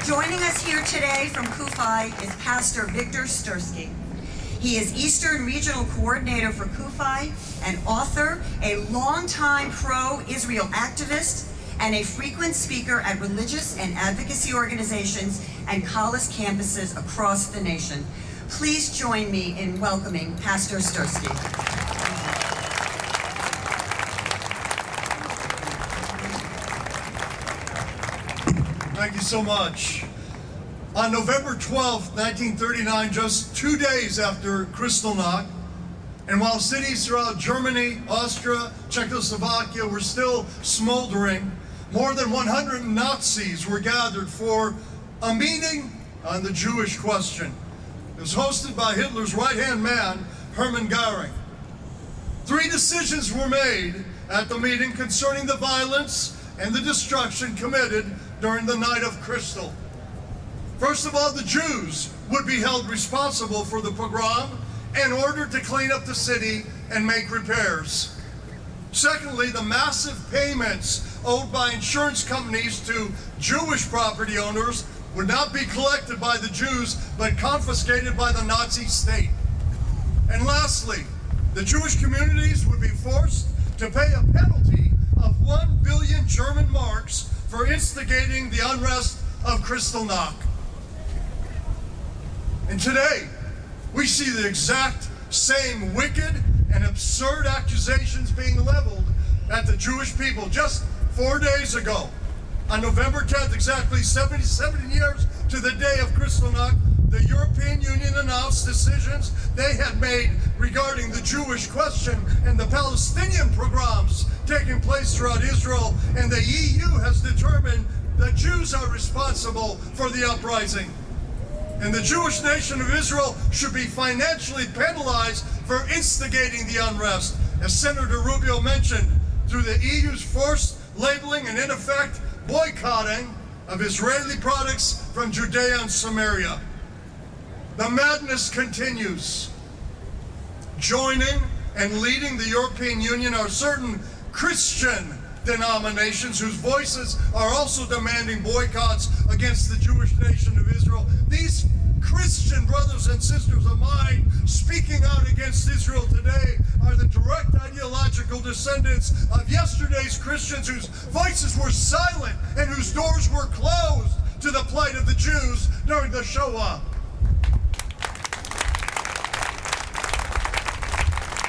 Joining us here today from CUFI is Pastor Vyktor Styrsky. He is Eastern Regional Coordinator for CUFI, an author, a longtime pro-Israel activist, and a frequent speaker at religious and advocacy organizations and college campuses across the nation. Please join me in welcoming Pastor Styrsky. Thank you so much. On November 12, 1939, just 2 days after Kristallnacht, and while cities throughout Germany, Austria, Czechoslovakia were still smoldering, more than 100 Nazis were gathered for a meeting on the Jewish question. It was hosted by Hitler's right-hand man, Hermann Göring. 3 decisions were made at the meeting concerning the violence and the destruction committed during the night of Kristall. First of all, the Jews would be held responsible for the pogrom and ordered to clean up the city and make repairs. Secondly, the massive payments owed by insurance companies to Jewish property owners would not be collected by the Jews, but confiscated by the Nazi state. And lastly, the Jewish communities would be forced to pay a penalty of 1 billion German marks for instigating the unrest of Kristallnacht. And today, we see the exact same wicked and absurd accusations being leveled at the Jewish people. Just 4 days ago, on November 10th, exactly 77 years to the day of Kristallnacht, the European Union announced decisions they had made regarding the Jewish question and the Palestinian pogroms taking place throughout Israel, and the EU has determined that Jews are responsible for the uprising. And the Jewish nation of Israel should be financially penalized for instigating the unrest, as Senator Rubio mentioned, through the EU's forced labeling and, in effect, boycotting of Israeli products from Judea and Samaria. The madness continues. Joining and leading the European Union are certain Christian denominations whose voices are also demanding boycotts against the Jewish nation of Israel. These Christian brothers and sisters of mine speaking out against Israel today are the direct ideological descendants of yesterday's Christians whose voices were silent and whose doors were closed to the plight of the Jews during the Shoah.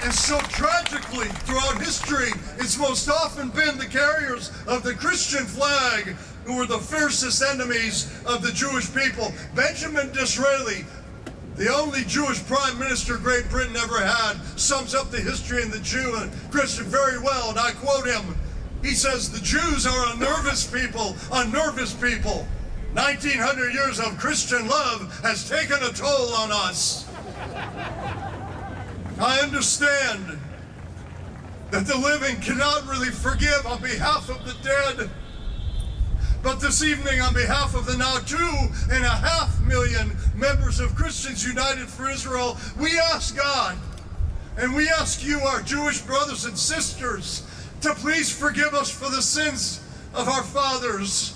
And so tragically, throughout history, it's most often been the carriers of the Christian flag who were the fiercest enemies of the Jewish people. Benjamin Disraeli, the only Jewish prime minister Great Britain ever had, sums up the history and the Jew and Christian very well, and I quote him. He says, "The Jews are a nervous people, a nervous people. 1900 years of Christian love has taken a toll on us." I understand that the living cannot really forgive on behalf of the dead. But this evening, on behalf of the now 2.5 million members of Christians United for Israel, we ask God, and we ask you, our Jewish brothers and sisters, to please forgive us for the sins of our fathers.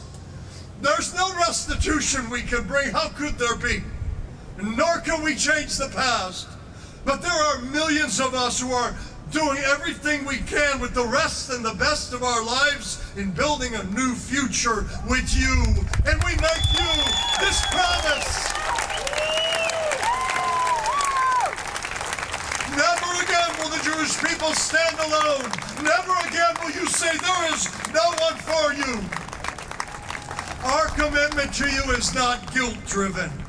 There's no restitution we can bring. How could there be? Nor can we change the past. But there are millions of us who are doing everything we can with the rest and the best of our lives in building a new future with you. And we make you this promise. Never again will the Jewish people stand alone. Never again will you say there is no one for you. Our commitment to you is not guilt-driven.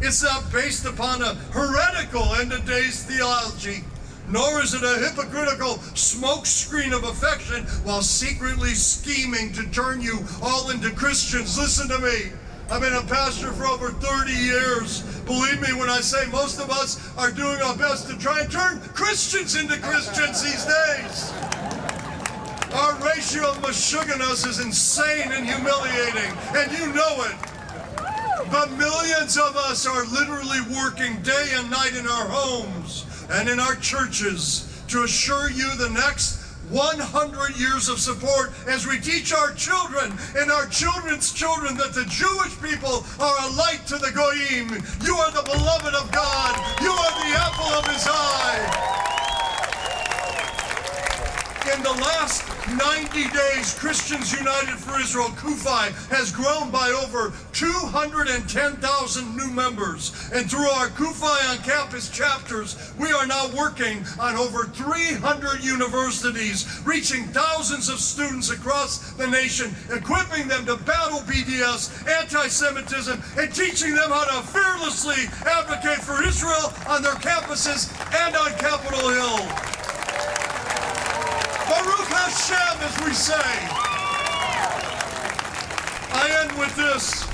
It's not based upon a heretical end-of-days theology, nor is it a hypocritical smokescreen of affection while secretly scheming to turn you all into Christians. Listen to me. I've been a pastor for over 30 years. Believe me when I say most of us are doing our best to try and turn Christians into Christians these days. Our ratio of mashuganas is insane and humiliating, and you know it. But millions of us are literally working day and night in our homes and in our churches to assure you the next 100 years of support as we teach our children and our children's children that the Jewish people are a light to the Goyim. You are the beloved of God. You are the apple of his eye. In the last 90 days, Christians United for Israel, CUFI, has grown by over 210,000 new members. And through our CUFI on campus chapters, we are now working on over 300 universities, reaching thousands of students across the nation, equipping them to battle BDS, anti-Semitism, and teaching them how to fearlessly advocate for Israel on their campuses and on Capitol Hill. Baruch Hashem, as we say. I end with this.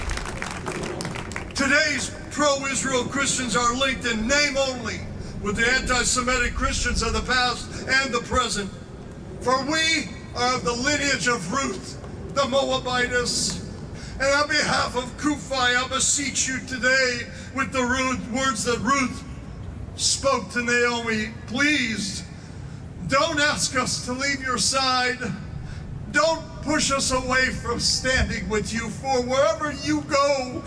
Today's pro-Israel Christians are linked in name only with the anti-Semitic Christians of the past and the present. For we are of the lineage of Ruth, the Moabitess. And on behalf of CUFI, I beseech you today with the words that Ruth spoke to Naomi. Please, don't ask us to leave your side. Don't push us away from standing with you, for wherever you go,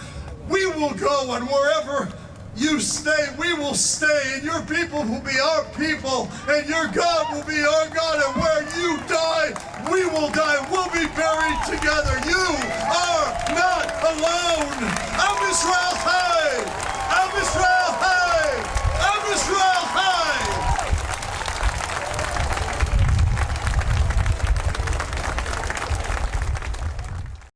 we will go, and wherever you stay, we will stay, and your people will be our people, and your God will be our God, and where you die, we will die. We'll be buried together. You are not alone. I'm Israel.